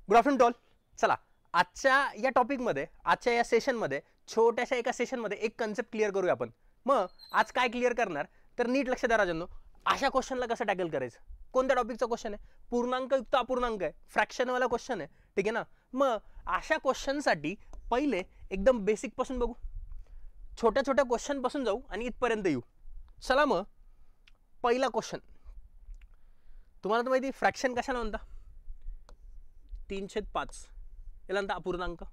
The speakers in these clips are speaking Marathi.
Good afternoon tall. चला आजच्या या टॉपिकमध्ये, आजच्या या सेशनमध्ये, छोट्याशा एका सेशनमध्ये एक कन्सेप्ट क्लिअर करूया आपण. मग आज काय क्लिअर करणार तर नीट लक्ष द्या राजांनो. अशा क्वेश्चनला कसं टॅकल करायचं. कोणत्या टॉपिकचा क्वेश्चन आहे? पूर्णांक युक्त अपूर्णांक आहे, फ्रॅक्शनवाला क्वेश्चन आहे, ठीक आहे ना. मग अशा क्वेश्चनसाठी पहिले एकदम बेसिक पासून बघू, छोट्या छोट्या क्वेश्चन पासून जाऊ आणि इथपर्यंत येऊ. चला मग पहिला क्वेश्चन. तुम्हाला तर माहिती फ्रॅक्शन कशाला म्हणता? 3/5 याला म्हणता अपूर्णांक.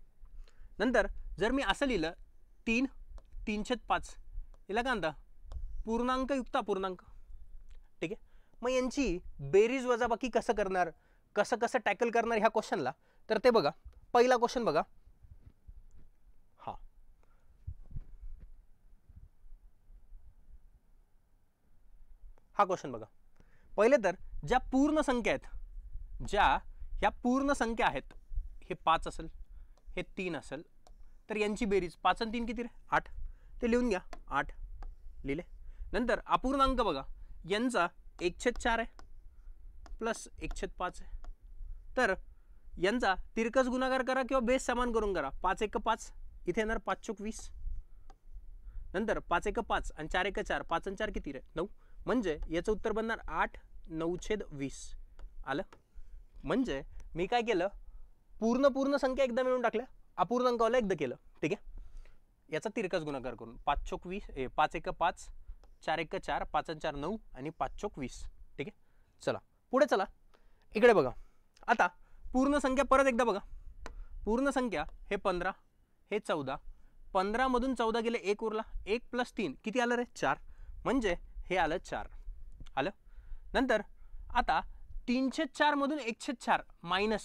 नंतर जर मी असं लिहिलं 3/5 याला काय म्हणता? पूर्णांक युक्त अपूर्णांक. ठीक आहे. मग यांची बेरीज वजाबाकी कसं करणार, कसं कसं टॅकल करणार ह्या क्वेश्चनला, तर ते बघा. पहिला क्वेश्चन बघा. हा क्वेश्चन बघा. पहिले तर ज्या पूर्ण संख्या आहेत, ज्या ह्या पूर्ण संख्या आहेत, हे 5 असेल, हे 3 असेल, तर यांची बेरीज 5 आणि 3 किती रे? 8. ते लिहून घ्या. 8 लिहिले. नंतर अपूर्णांक बघा, यांचा 1/4 आहे प्लस 1/5 आहे. तर यांचा तिरकस गुणाकार करा किंवा बेस समान करून करा. 5 × 5 इथे येणार 5 × 20. नंतर 5 × 5 आणि 4 × 4, 5 आणि 4 किती रे? 9. म्हणजे याचं उत्तर बनणार 8 9/20. आलं. म्हणजे मी काय केलं, पूर्ण संख्या एकदा मिळून टाकल्या, अपूर्णांकाला एकदा केलं. ठीक आहे. याचा तिरकस गुणाकार करून 5 × 20, 5 × 5, 4 × 4, 5 आणि 4 9 आणि 5 × 20. ठीक आहे. चला पुढे चला. इकडे बघा. आता पूर्ण संख्या परत एकदा बघा. पूर्ण संख्या हे 15, हे 14. 15 मधून 14 गेले, 1 उरला. 1 + 3 किती आलं रे? 4. म्हणजे हे आलं 4. आलं. नंतर आता 3/4 मधून 1/4 मायनस,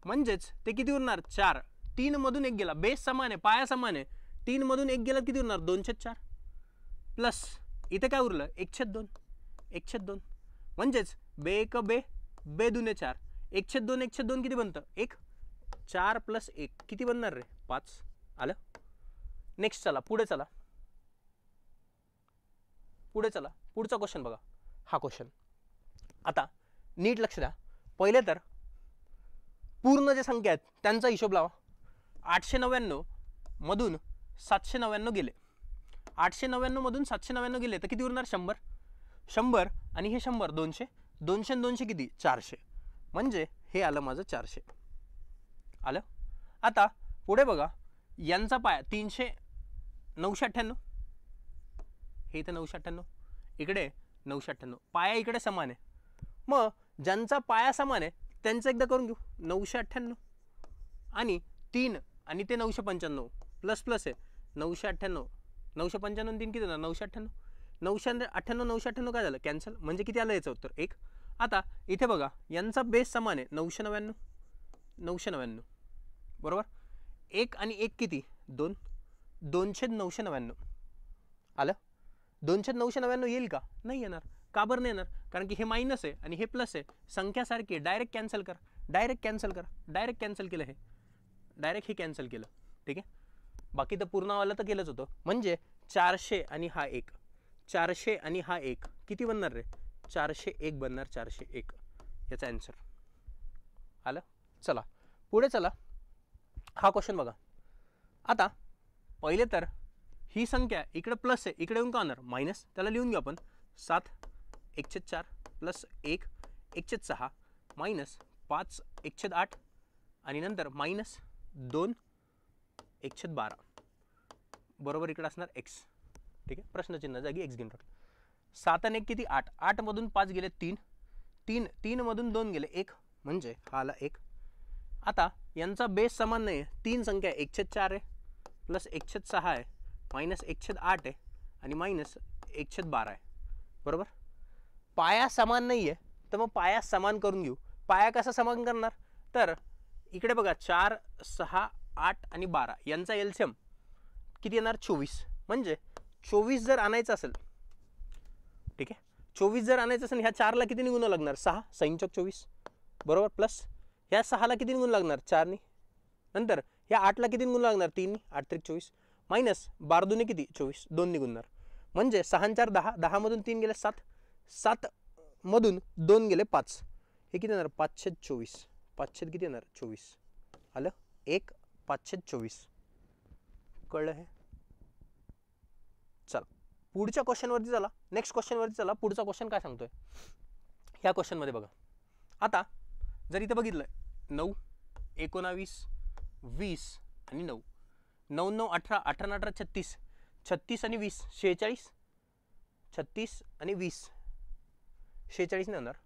म्हणजेच ते किती उरणार? 4. 3 मधून 1 गेला, बेस समान आहे, पाया समान आहे. 3 मधून 1 गेला किती उरणार? 2/4 प्लस इथे काय उरलं? 1/2. 1/2 म्हणजेच बे 1 बे, बे 2 4. 1/2 1/2 किती बनतं? 1. 4 + 1 किती बनणार रे? 5. आलं. नेक्स्ट चला पुढे चला. पुढे चला. पुढचा क्वेश्चन बघा. हा क्वेश्चन आता नीट लक्ष द्या. पहिले तर पूर्ण जे संख्या आहेत त्यांचा हिशोब लावा. 899 मधून 799 गेले. 899 मधून 799 गेले तर किती उरणार? 100. 100 आणि हे 100, 200. 200 आणि 200 किती? 400. म्हणजे हे आलं माझं 400. आलं. आता पुढे बघा. यांचा पाया 300, 998. हे इथे 998, इकडे 998. पाया इकडे समान आहे. मग ज्यांचा पाया समान आहे त्यांचं एकदा करून घेऊ. 998 आणि 3 आणि ते 995 प्लस प्लस आहे. 998, 995 3 किती होणार? 998. 998 998 काय झालं? कॅन्सल. म्हणजे किती आलं याचं उत्तर? 1. आता इथे बघा, यांचा बेस समान आहे. 999 999 बरोबर. 1 आणि 1 किती? 2. 2/999. आलं. 2/999 येईल का? नाही येणार. का बरं नाही येणार? कारण की हे मायनस आहे आणि हे प्लस आहे. संख्या सारखी आहे. डायरेक्ट कॅन्सल करा. डायरेक्ट कॅन्सल करा. डायरेक्ट कॅन्सल केलं. हे डायरेक्ट हे कॅन्सल केलं. ठीक आहे. बाकी तर पूर्णवाला तर केलंच होतं. म्हणजे 400 आणि हा 1, 400 आणि हा 1 किती बनणार रे? 401 बनणार. 401 याचा आन्सर. आलं. चला पुढे चला. हा क्वेश्चन बघा. आता पहिले तर ही संख्या इकडे प्लस आहे, इकडे येऊन का होणार? मायनस. त्याला लिहून घेऊ आपण. 7 1/4 प्लस 1 1/6 मायनस 5 1/8 आणि नंतर मायनस 2 1/12 बरोबर. इकडे असणार x. ठीक आहे. प्रश्नचिन्ह जागी x घेऊन टाकलं. 7 आणि 1 किती? 8. 8 मधून 5 गेले 3. 3 मधून 2 गेले 1. म्हणजे हा आला 1. आता यांचा बेस समान नाही आहे. 3 संख्या 1/4 आहे प्लस 1/6 आहे मायनस 1/8 आहे आणि मायनस 1/12 आहे. बरोबर. पाया समान नाही आहे तर मग पाया समान करून घेऊ. पाया कसा समान करणार? तर इकडे बघा 4 6 8 आणि 12 यांचा एलसीएम किती येणार? 24. म्हणजे 24 जर आणायचं असेल, ठीक आहे, 24 जर आणायचं असेल, ह्या 4ला किती निघून लागणार? 6 6 24 बरोबर. प्लस ह्या 6ला किती निघून लागणार? 4 नी. नंतर ह्या 8ला किती निघून लागणार? 3 नी. 8 3 24 मायनस 12 2 किती? 24. 2 निघूनणार. म्हणजे 6 आणि 4 10. 10 मधून 3 गेले 7. 7 मधून 2 गेले 5. हे किती येणार? 524. 5 किती येणार 24 आलं 1 5 24 कळलं हे. चला पुढच्या क्वेश्चनवरती चला. नेक्स्ट क्वेश्चनवरती चला. पुढचा क्वेश्चन काय सांगतोय ह्या क्वेश्चनमध्ये बघा. आता जर इथं बघितलं 9 19 20 आणि 9 9 9 18 18 18 36 36 आणि 20 46 36 आणि 20 46 नाही होणार.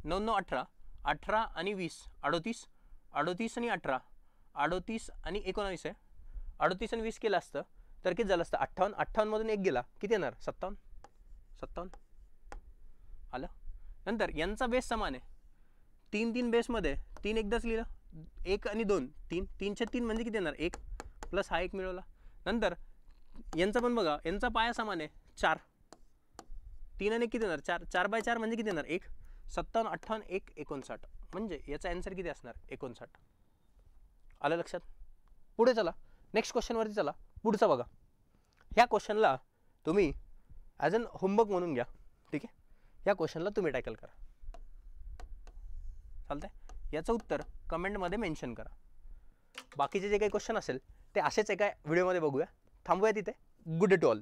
9 9 18 18 आणि 20 38 38 आणि 18 38 आणि 19 आहे. 38 आणि 20 केलं असतं तर किती झालं असतं 58 58 मधून 1 गेला किती येणार 57 57 आलं. नंतर यांचा बेस समान आहे 3 3 बेसमध्ये 3 एकदाच लिहिलं 1 आणि 2 3 3 3 म्हणजे किती येणार 1 प्लस हा 1 मिळवला. नंतर यांचा पण बघा यांचा पाया समान आहे 4 3 आणि किती येणार 4 4 बाय 4 म्हणजे किती येणार 1 57 58 1 59 म्हणजे याचा आन्सर किती असणार 59. आलं लक्षात. पुढे चला नेक्स्ट क्वेश्चनवरती चला. पुढचा बघा. ह्या क्वेश्चनला तुम्ही ॲज अन होमवर्क म्हणून घ्या. ठीक आहे. ह्या क्वेश्चनला तुम्ही टॅकल करा. चालतंय. याचं उत्तर कमेंटमध्ये मेन्शन करा. बाकीचे जे काही क्वेश्चन असेल ते असेच एका व्हिडिओमध्ये बघूया. थांबूया तिथे. Good day to all.